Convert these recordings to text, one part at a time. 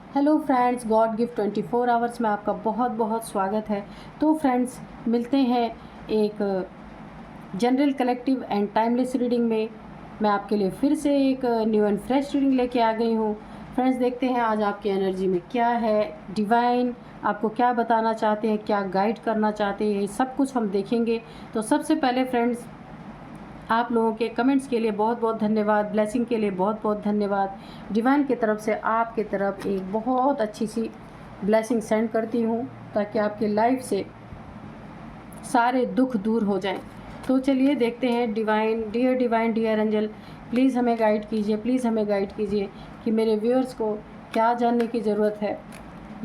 Hello friends, God gift 24 hours में आपका बहुत बहुत स्वागत है। तो फ्रेंड्स, मिलते हैं एक general collective and timeless reading में। मैं आपके लिए फिर से एक न्यू एंड फ्रेश रीडिंग लेके आ गई हूँ। फ्रेंड्स, देखते हैं आज आपकी एनर्जी में क्या है, डिवाइन आपको क्या बताना चाहते हैं, क्या गाइड करना चाहते हैं, ये सब कुछ हम देखेंगे। तो सबसे पहले फ्रेंड्स, आप लोगों के कमेंट्स के लिए बहुत बहुत धन्यवाद, ब्लेसिंग के लिए बहुत बहुत धन्यवाद। डिवाइन की तरफ से आपकी तरफ एक बहुत अच्छी सी ब्लेसिंग सेंड करती हूँ ताकि आपके लाइफ से सारे दुख दूर हो जाएं। तो चलिए देखते हैं। डिवाइन डियर एंजल, प्लीज़ हमें गाइड कीजिए, प्लीज़ हमें गाइड कीजिए कि मेरे व्यूअर्स को क्या जानने की ज़रूरत है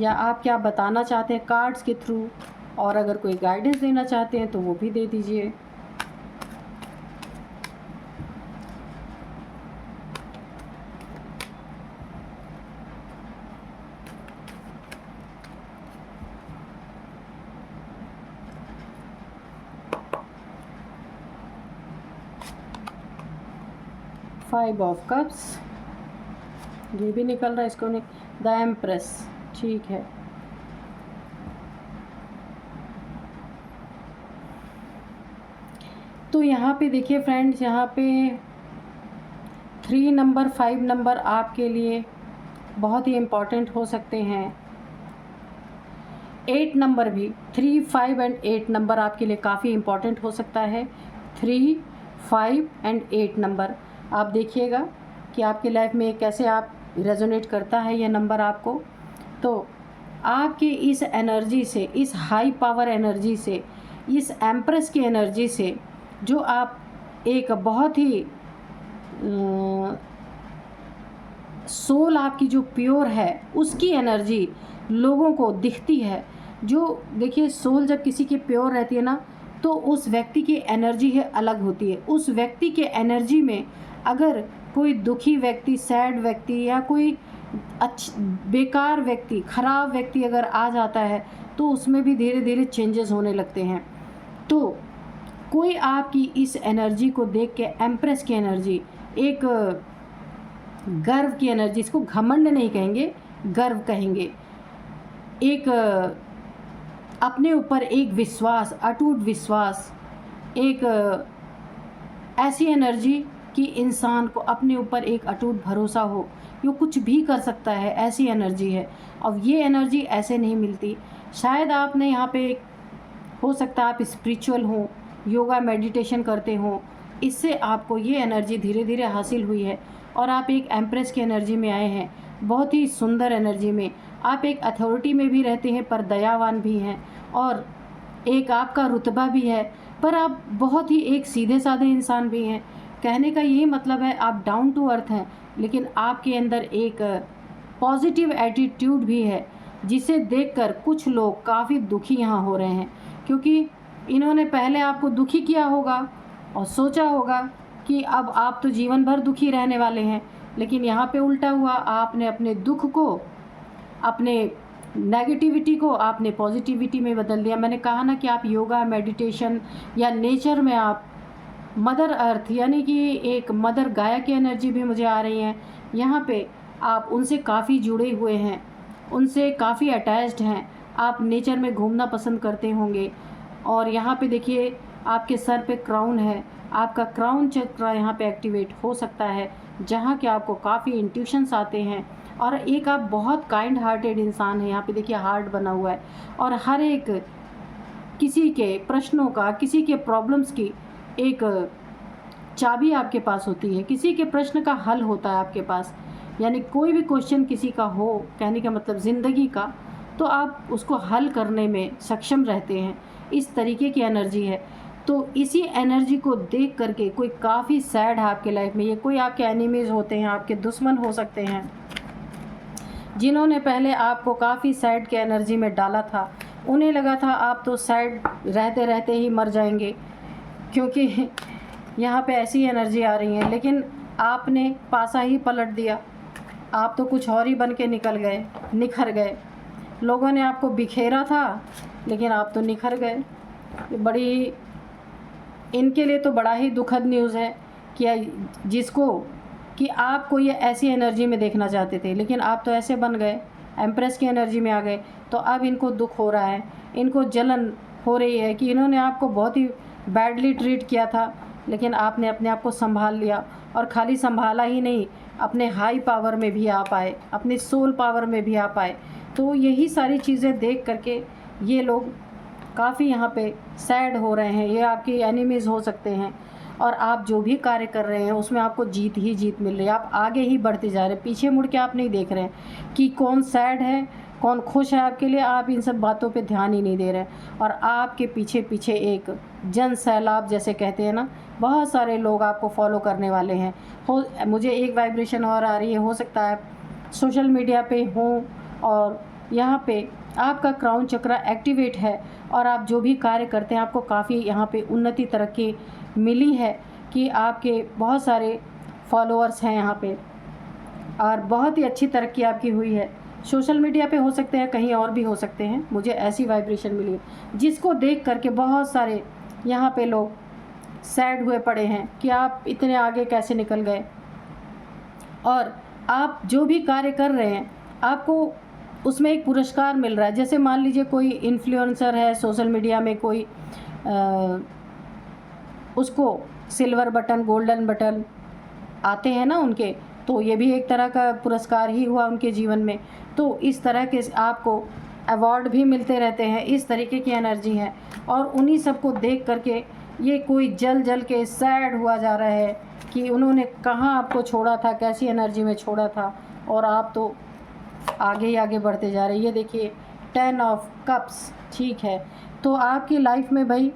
या आप क्या बताना चाहते हैं कार्ड्स के थ्रू, और अगर कोई गाइडेंस देना चाहते हैं तो वो भी दे दीजिए। फाइव ऑफ कप्स, ये भी निकल रहा है, इसको द एम्प्रेस, ठीक है। तो यहाँ पे देखिए फ्रेंड्स, यहाँ पे 3 नंबर 5 नंबर आपके लिए बहुत ही इम्पॉर्टेंट हो सकते हैं। 8 नंबर भी, 3, 5 एंड 8 नंबर आपके लिए काफ़ी इम्पॉर्टेंट हो सकता है। 3, 5 एंड 8 नंबर आप देखिएगा कि आपकी लाइफ में कैसे आप रेजोनेट करता है ये नंबर आपको। तो आपकी इस एनर्जी से, इस हाई पावर एनर्जी से, इस एम्प्रेस की एनर्जी से, जो आप एक बहुत ही सोल आपकी जो प्योर है उसकी एनर्जी लोगों को दिखती है। जो देखिए, सोल जब किसी की प्योर रहती है ना, तो उस व्यक्ति की एनर्जी है अलग होती है। उस व्यक्ति के एनर्जी में अगर कोई दुखी व्यक्ति, सैड व्यक्ति या कोई बेकार व्यक्ति, ख़राब व्यक्ति अगर आ जाता है तो उसमें भी धीरे धीरे चेंजेस होने लगते हैं। तो कोई आपकी इस एनर्जी को देख के, एम्प्रेस की एनर्जी, एक गर्व की एनर्जी, इसको घमंड नहीं कहेंगे, गर्व कहेंगे, एक अपने ऊपर एक विश्वास, अटूट विश्वास, एक ऐसी एनर्जी कि इंसान को अपने ऊपर एक अटूट भरोसा हो कि वो कुछ भी कर सकता है, ऐसी एनर्जी है। और ये एनर्जी ऐसे नहीं मिलती। शायद आपने यहाँ पे, हो सकता है आप स्पिरिचुअल हो, योगा मेडिटेशन करते हो, इससे आपको ये एनर्जी धीरे धीरे हासिल हुई है और आप एक एम्प्रेस की एनर्जी में आए हैं, बहुत ही सुंदर एनर्जी में। आप एक अथॉरिटी में भी रहते हैं पर दयावान भी हैं, और एक आपका रुतबा भी है, पर आप बहुत ही एक सीधे साधे इंसान भी हैं। कहने का यही मतलब है आप डाउन टू अर्थ हैं, लेकिन आपके अंदर एक पॉजिटिव एटीट्यूड भी है जिसे देखकर कुछ लोग काफ़ी दुखी यहाँ हो रहे हैं, क्योंकि इन्होंने पहले आपको दुखी किया होगा और सोचा होगा कि अब आप तो जीवन भर दुखी रहने वाले हैं। लेकिन यहाँ पे उल्टा हुआ, आपने अपने दुख को, अपने नेगेटिविटी को आपने पॉजिटिविटी में बदल दिया। मैंने कहा ना कि आप योगा मेडिटेशन या नेचर में, आप मदर अर्थ यानी कि एक मदर गाया की एनर्जी भी मुझे आ रही है यहाँ पे। आप उनसे काफ़ी जुड़े हुए हैं, उनसे काफ़ी अटैच्ड हैं, आप नेचर में घूमना पसंद करते होंगे। और यहाँ पे देखिए, आपके सर पे क्राउन है, आपका क्राउन चक्र यहाँ पे एक्टिवेट हो सकता है, जहाँ के आपको काफ़ी इंट्यूशंस आते हैं। और एक आप बहुत काइंड हार्टेड इंसान हैं। यहाँ पे देखिए हार्ट बना हुआ है, और हर एक किसी के प्रश्नों का, किसी के प्रॉब्लम्स की एक चाबी आपके पास होती है, किसी के प्रश्न का हल होता है आपके पास। यानी कोई भी क्वेश्चन किसी का हो, कहने का मतलब ज़िंदगी का, तो आप उसको हल करने में सक्षम रहते हैं। इस तरीके की एनर्जी है। तो इसी एनर्जी को देख करके कोई काफ़ी सैड है आपके लाइफ में। ये कोई आपके एनिमीज़ होते हैं, आपके दुश्मन हो सकते हैं, जिन्होंने पहले आपको काफ़ी सैड के एनर्जी में डाला था। उन्हें लगा था आप तो सैड रहते रहते ही मर जाएंगे, क्योंकि यहाँ पे ऐसी एनर्जी आ रही है। लेकिन आपने पासा ही पलट दिया, आप तो कुछ और ही बन के निखर गए। लोगों ने आपको बिखेरा था, लेकिन आप तो निखर गए। बड़ी, इनके लिए तो बड़ा ही दुखद न्यूज़ है कि जिसको कि आपको ये ऐसी एनर्जी में देखना चाहते थे, लेकिन आप तो ऐसे बन गए एम्प्रेस की एनर्जी में आ गए तो अब इनको दुख हो रहा है, इनको जलन हो रही है कि इन्होंने आपको बहुत ही बैडली ट्रीट किया था, लेकिन आपने अपने आप को संभाल लिया। और खाली संभाला ही नहीं, अपने हाई पावर में भी आ पाए, अपने सोल पावर में भी आ पाए। तो यही सारी चीज़ें देख करके ये लोग काफ़ी यहाँ पे सैड हो रहे हैं। ये आपके एनिमीज़ हो सकते हैं और आप जो भी कार्य कर रहे हैं उसमें आपको जीत ही जीत मिल रही है। आप आगे ही बढ़ते जा रहे हैं, पीछे मुड़ के आप नहीं देख रहे हैं कि कौन सैड है कौन खुश है आपके लिए। आप इन सब बातों पे ध्यान ही नहीं दे रहे और आपके पीछे पीछे एक जन सैलाब जैसे कहते हैं ना, बहुत सारे लोग आपको फॉलो करने वाले हैं। मुझे एक वाइब्रेशन और आ रही है, हो सकता है सोशल मीडिया पे हों और यहाँ पे आपका क्राउन चक्र एक्टिवेट है और आप जो भी कार्य करते हैं आपको काफ़ी यहाँ पे उन्नति तरक्की मिली है कि आपके बहुत सारे फॉलोअर्स हैं यहाँ पे और बहुत ही अच्छी तरक्की आपकी हुई है। सोशल मीडिया पे हो सकते हैं, कहीं और भी हो सकते हैं, मुझे ऐसी वाइब्रेशन मिली जिसको देख करके बहुत सारे यहाँ पे लोग सैड हुए पड़े हैं कि आप इतने आगे कैसे निकल गए। और आप जो भी कार्य कर रहे हैं आपको उसमें एक पुरस्कार मिल रहा है। जैसे मान लीजिए कोई इन्फ्लुएंसर है सोशल मीडिया में, कोई उसको सिल्वर बटन गोल्डन बटन आते हैं ना उनके, तो ये भी एक तरह का पुरस्कार ही हुआ उनके जीवन में। तो इस तरह के आपको अवार्ड भी मिलते रहते हैं, इस तरीके की एनर्जी है। और उन्हीं सब को देख करके ये कोई जल जल के सैड हुआ जा रहा है कि उन्होंने कहाँ आपको छोड़ा था, कैसी एनर्जी में छोड़ा था, और आप तो आगे ही आगे बढ़ते जा रहे हैं। ये देखिए 10 ऑफ कप्स, ठीक है। तो आपकी लाइफ में भाई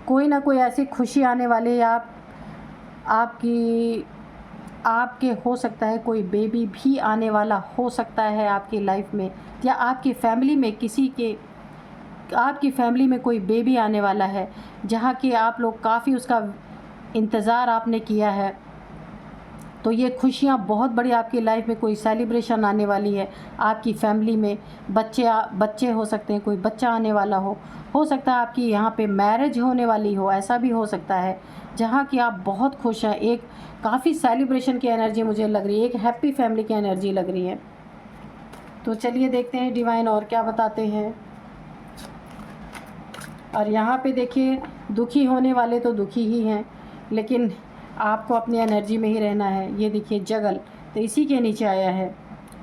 कोई ना कोई ऐसी खुशी आने वाली है। आपके हो सकता है कोई बेबी भी आने वाला हो सकता है आपकी लाइफ में, या आपकी फैमिली में आपकी फैमिली में कोई बेबी आने वाला है जहाँ कि आप लोग काफ़ी उसका इंतज़ार आपने किया है। तो ये खुशियाँ बहुत बड़ी आपकी लाइफ में कोई सेलिब्रेशन आने वाली है। आपकी फैमिली में बच्चे हो सकते हैं, कोई बच्चा आने वाला हो सकता है आपकी यहाँ पे मैरिज होने वाली हो, ऐसा भी हो सकता है जहाँ कि आप बहुत खुश हैं। एक काफ़ी सेलिब्रेशन की एनर्जी मुझे लग रही है, एक हैप्पी फैमिली की एनर्जी लग रही है। तो चलिए देखते हैं डिवाइन और क्या बताते हैं। और यहाँ पे देखिए दुखी होने वाले तो दुखी ही हैं, लेकिन आपको अपनी एनर्जी में ही रहना है। ये देखिए जगल, तो इसी के नीचे आया है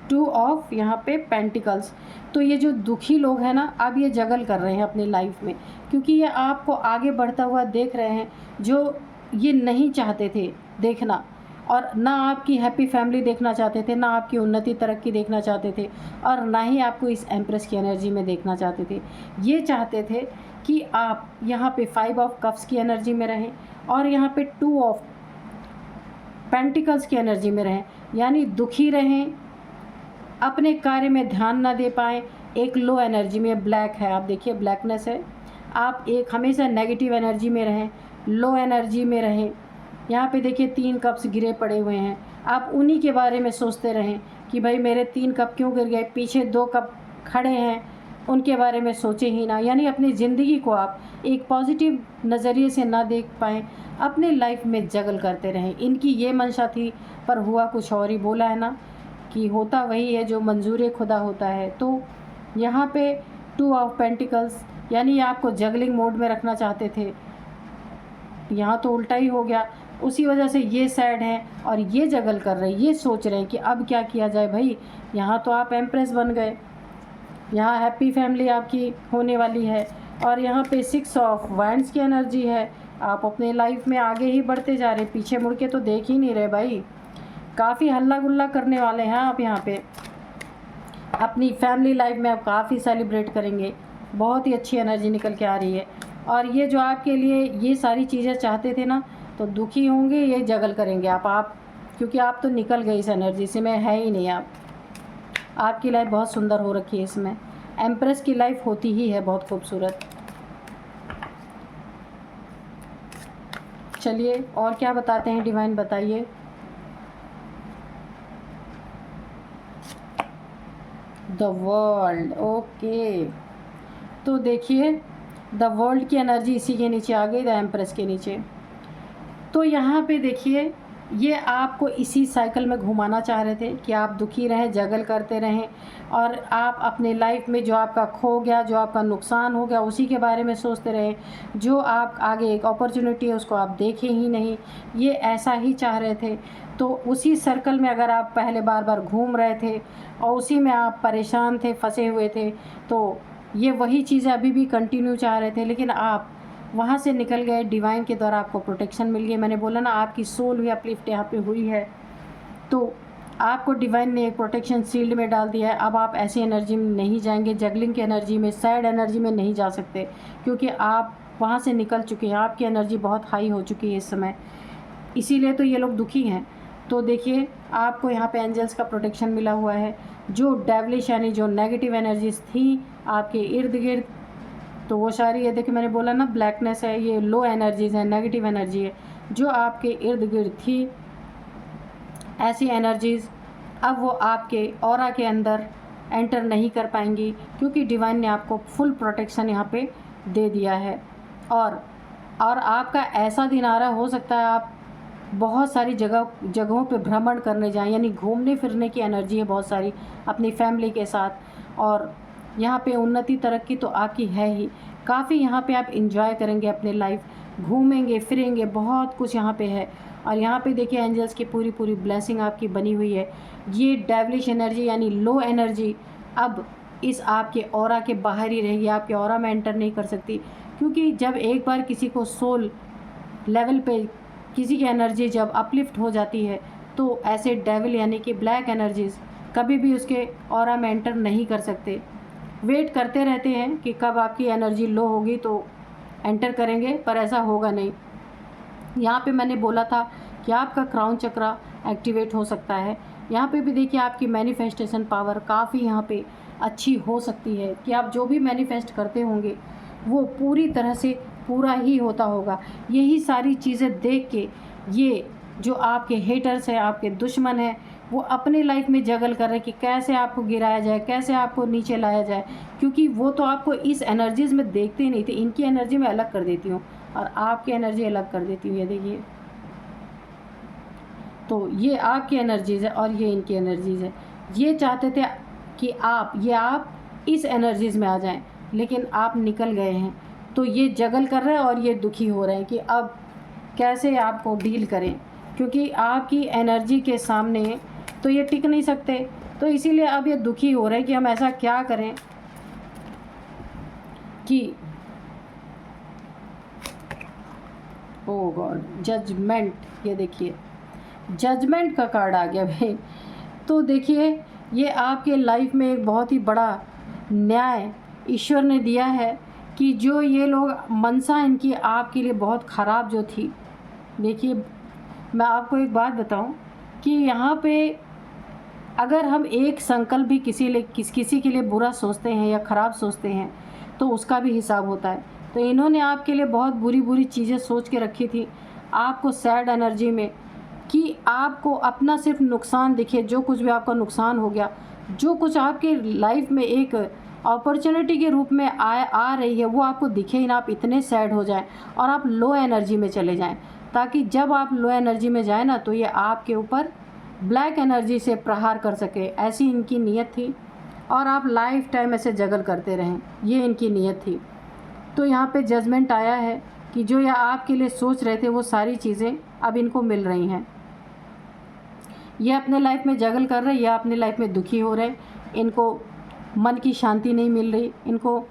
2 ऑफ यहाँ पे पेंटिकल्स। तो ये जो दुखी लोग हैं ना, अब ये जगल कर रहे हैं अपनी लाइफ में, क्योंकि ये आपको आगे बढ़ता हुआ देख रहे हैं जो ये नहीं चाहते थे देखना, और ना आपकी हैप्पी फैमिली देखना चाहते थे, ना आपकी उन्नति तरक्की देखना चाहते थे, और ना ही आपको इस एम्प्रेस की एनर्जी में देखना चाहते थे। ये चाहते थे कि आप यहाँ पे 5 ऑफ कप्स की एनर्जी में रहें और यहाँ पे 2 ऑफ पेंटिकल्स की एनर्जी में रहें, यानी दुखी रहें, अपने कार्य में ध्यान ना दे पाएँ, एक लो एनर्जी में, ब्लैक है, आप देखिए ब्लैकनेस है, आप एक हमेशा नेगेटिव एनर्जी में रहें, लो एनर्जी में रहें। यहाँ पे देखिए 3 कप्स गिरे पड़े हुए हैं, आप उन्हीं के बारे में सोचते रहें कि भाई मेरे 3 कप क्यों गिर गए, पीछे 2 कप खड़े हैं, उनके बारे में सोचें ही ना। यानी अपनी ज़िंदगी को आप एक पॉजिटिव नज़रिए से ना देख पाएँ, अपने लाइफ में जगल करते रहें। इनकी ये मंशा थी पर हुआ कुछ और ही। बोला है ना कि होता वही है जो मंजूर खुदा होता है। तो यहाँ पे 2 ऑफ पेंटिकल्स, यानी आपको जगलिंग मोड में रखना चाहते थे, यहाँ तो उल्टा ही हो गया। उसी वजह से ये सैड हैं और ये जगल कर रहे हैं, ये सोच रहे हैं कि अब क्या किया जाए। भाई यहाँ तो आप एम्प्रेस बन गए, यहाँ हैप्पी फैमिली आपकी होने वाली है, और यहाँ पे 6 ऑफ वैंड्स की एनर्जी है। आप अपने लाइफ में आगे ही बढ़ते जा रहे, पीछे मुड़ के तो देख ही नहीं रहे भाई। काफ़ी हल्ला गुल्ला करने वाले हैं आप यहाँ पे, अपनी फैमिली लाइफ में आप काफ़ी सेलिब्रेट करेंगे। बहुत ही अच्छी एनर्जी निकल के आ रही है। और ये जो आपके लिए ये सारी चीज़ें चाहते थे ना, तो दुखी होंगे, ये जगल करेंगे आप क्योंकि आप तो निकल गए इस एनर्जी से, मैं है ही नहीं। आपकी लाइफ बहुत सुंदर हो रखी है इसमें। एम्प्रेस की लाइफ होती ही है बहुत खूबसूरत। चलिए और क्या बताते हैं डिवाइन, बताइए। The world, okay. तो देखिए द वर्ल्ड की एनर्जी इसी के नीचे आ गई, द एम्प्रेस के नीचे। तो यहाँ पे देखिए ये आपको इसी साइकिल में घुमाना चाह रहे थे कि आप दुखी रहें, जगल करते रहें और आप अपने लाइफ में जो आपका खो गया, जो आपका नुकसान हो गया, उसी के बारे में सोचते रहें। जो आप आगे एक अपॉर्चुनिटी है उसको आप देखें ही नहीं, ये ऐसा ही चाह रहे थे। तो उसी सर्कल में अगर आप पहले बार बार घूम रहे थे और उसी में आप परेशान थे, फंसे हुए थे, तो ये वही चीज़ें अभी भी कंटिन्यू चाह रहे थे, लेकिन आप वहाँ से निकल गए। डिवाइन के द्वारा आपको प्रोटेक्शन मिल गई। मैंने बोला ना, आपकी सोल भी अपलिफ्ट यहाँ पे हुई है, तो आपको डिवाइन ने एक प्रोटेक्शन शील्ड में डाल दिया है। अब आप ऐसी एनर्जी में नहीं जाएंगे, जगलिंग की एनर्जी में, सैड एनर्जी में नहीं जा सकते, क्योंकि आप वहाँ से निकल चुके हैं। आपकी एनर्जी बहुत हाई हो चुकी है इस समय, इसीलिए तो ये लोग दुखी हैं। तो देखिए, आपको यहाँ पे एंजल्स का प्रोटेक्शन मिला हुआ है। जो डेवलिश यानी जो नेगेटिव एनर्जीज थी आपके इर्द गिर्द, तो वो सारी, ये देखिए मैंने बोला ना, ब्लैकनेस है, ये लो एनर्जीज़ है, नेगेटिव एनर्जी है जो आपके इर्द गिर्द थी। ऐसी एनर्जीज़ अब वो आपके ऑरा के अंदर एंटर नहीं कर पाएंगी, क्योंकि डिवाइन ने आपको फुल प्रोटेक्शन यहाँ पे दे दिया है। और आपका ऐसा दिन आ रहा, हो सकता है आप बहुत सारी जगहों पे भ्रमण करने जाएं, यानी घूमने फिरने की एनर्जी है बहुत सारी अपनी फैमिली के साथ। और यहाँ पे उन्नति तरक्की तो आपकी है ही, काफ़ी यहाँ पे आप इंजॉय करेंगे अपने लाइफ, घूमेंगे फिरेंगे, बहुत कुछ यहाँ पे है। और यहाँ पे देखिए एंजल्स की पूरी पूरी ब्लेसिंग आपकी बनी हुई है। ये डेवलिश एनर्जी यानी लो एनर्जी अब इस आपके ऑरा के बाहर ही रहेगी, आपके ऑरा में एंटर नहीं कर सकती, क्योंकि जब एक बार किसी को सोल लेवल पे किसी की एनर्जी जब अपलिफ्ट हो जाती है, तो ऐसे डेविल यानी कि ब्लैक एनर्जीज़ कभी भी उसके ऑरा में एंटर नहीं कर सकते। वेट करते रहते हैं कि कब आपकी एनर्जी लो होगी तो एंटर करेंगे, पर ऐसा होगा नहीं। यहाँ पे मैंने बोला था कि आपका क्राउन चक्रा एक्टिवेट हो सकता है। यहाँ पे भी देखिए आपकी मैनिफेस्टेशन पावर काफ़ी यहाँ पे अच्छी हो सकती है, कि आप जो भी मैनिफेस्ट करते होंगे वो पूरी तरह से पूरा ही होता होगा। यही सारी चीज़ें देख के ये जो आपके हेटर्स हैं, आपके दुश्मन हैं, वो अपने लाइफ में जगल कर रहे हैं कि कैसे आपको गिराया जाए, कैसे आपको नीचे लाया जाए, क्योंकि वो तो आपको इस एनर्जीज़ में देखते ही नहीं थे। इनकी एनर्जी में अलग कर देती हूँ और आपकी एनर्जी अलग कर देती हूँ, ये देखिए। तो ये आपकी एनर्जीज़ है और ये इनकी एनर्जीज़ है। ये चाहते थे कि आप इस एनर्जीज़ में आ जाएं, लेकिन आप निकल गए हैं। तो ये जगल कर रहे हैं और ये दुखी हो रहे हैं कि अब कैसे आपको डील करें, क्योंकि आपकी एनर्जी के सामने तो ये टिक नहीं सकते। तो इसीलिए अब ये दुखी हो रहे हैं कि हम ऐसा क्या करें कि ओ गॉड, जजमेंट, ये देखिए जजमेंट का कार्ड आ गया भाई। तो देखिए, ये आपके लाइफ में एक बहुत ही बड़ा न्याय ईश्वर ने दिया है कि जो ये लोग मनसा इनकी आपके लिए बहुत ख़राब जो थी। देखिए, मैं आपको एक बात बताऊं कि यहाँ पे अगर हम एक संकल्प भी किसी के लिए बुरा सोचते हैं या ख़राब सोचते हैं, तो उसका भी हिसाब होता है। तो इन्होंने आपके लिए बहुत बुरी बुरी चीज़ें सोच के रखी थी, आपको सैड एनर्जी में, कि आपको अपना सिर्फ नुकसान दिखे। जो कुछ भी आपका नुकसान हो गया, जो कुछ आपके लाइफ में एक अपॉर्चुनिटी के रूप में आ रही है, वो आपको दिखे ही ना, आप इतने सैड हो जाएं और आप लो एनर्जी में चले जाएं, ताकि जब आप लो एनर्जी में जाएं ना, तो ये आपके ऊपर ब्लैक एनर्जी से प्रहार कर सके। ऐसी इनकी नीयत थी और आप लाइफ टाइम ऐसे जगल करते रहें, ये इनकी नीयत थी। तो यहाँ पे जजमेंट आया है कि जो ये आपके लिए सोच रहे थे वो सारी चीज़ें अब इनको मिल रही हैं। ये अपने लाइफ में जगल कर रहे, या अपने लाइफ में दुखी हो रहे, इनको मन की शांति नहीं मिल रही, इनको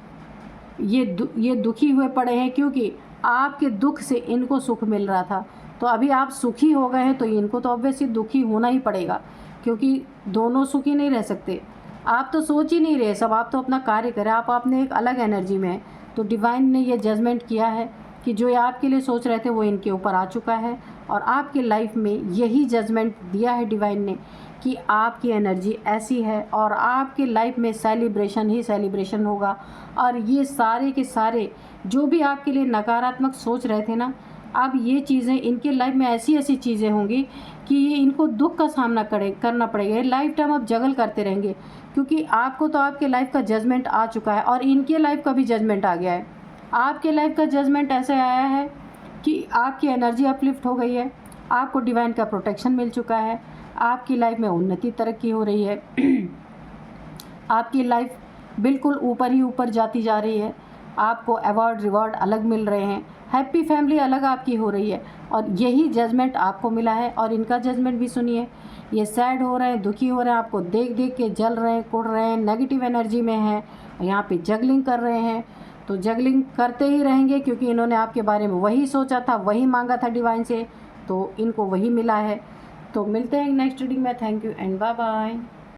ये दुखी हुए पड़े हैं, क्योंकि आपके दुख से इनको सुख मिल रहा था। तो अभी आप सुखी हो गए हैं, तो इनको तो ऑब्वियसली दुखी होना ही पड़ेगा, क्योंकि दोनों सुखी नहीं रह सकते। आप तो सोच ही नहीं रहे सब, आप तो अपना कार्य करें, आप अपने एक अलग एनर्जी में हैं। तो डिवाइन ने ये जजमेंट किया है कि जो ये आपके लिए सोच रहे थे वो इनके ऊपर आ चुका है, और आपके लाइफ में यही जजमेंट दिया है डिवाइन ने कि आपकी एनर्जी ऐसी है और आपके लाइफ में सेलिब्रेशन ही सेलिब्रेशन होगा। और ये सारे के सारे जो भी आपके लिए नकारात्मक सोच रहे थे ना, अब ये चीज़ें इनके लाइफ में ऐसी ऐसी चीज़ें होंगी कि ये इनको दुख का सामना करना पड़ेगा। ये लाइफ टाइम आप जगल करते रहेंगे, क्योंकि आपको तो आपके लाइफ का जजमेंट आ चुका है और इनके लाइफ का भी जजमेंट आ गया है। आपके लाइफ का जजमेंट ऐसे आया है कि आपकी एनर्जी अपलिफ्ट हो गई है, आपको डिवाइन का प्रोटेक्शन मिल चुका है, आपकी लाइफ में उन्नति तरक्की हो रही है, आपकी लाइफ बिल्कुल ऊपर ही ऊपर जाती जा रही है, आपको अवार्ड रिवॉर्ड अलग मिल रहे हैं, हैप्पी फैमिली अलग आपकी हो रही है, और यही जजमेंट आपको मिला है। और इनका जजमेंट भी सुनिए, ये सैड हो रहे हैं, दुखी हो रहे हैं, आपको देख देख के जल रहे हैं, कुड़ रहे हैं, नेगेटिव एनर्जी में हैं, यहाँ पे जगलिंग कर रहे हैं। तो जगलिंग करते ही रहेंगे, क्योंकि इन्होंने आपके बारे में वही सोचा था, वही मांगा था डिवाइन से, तो इनको वही मिला है। तो मिलते हैं नेक्स्ट रीडिंग में। Thank you and bye bye.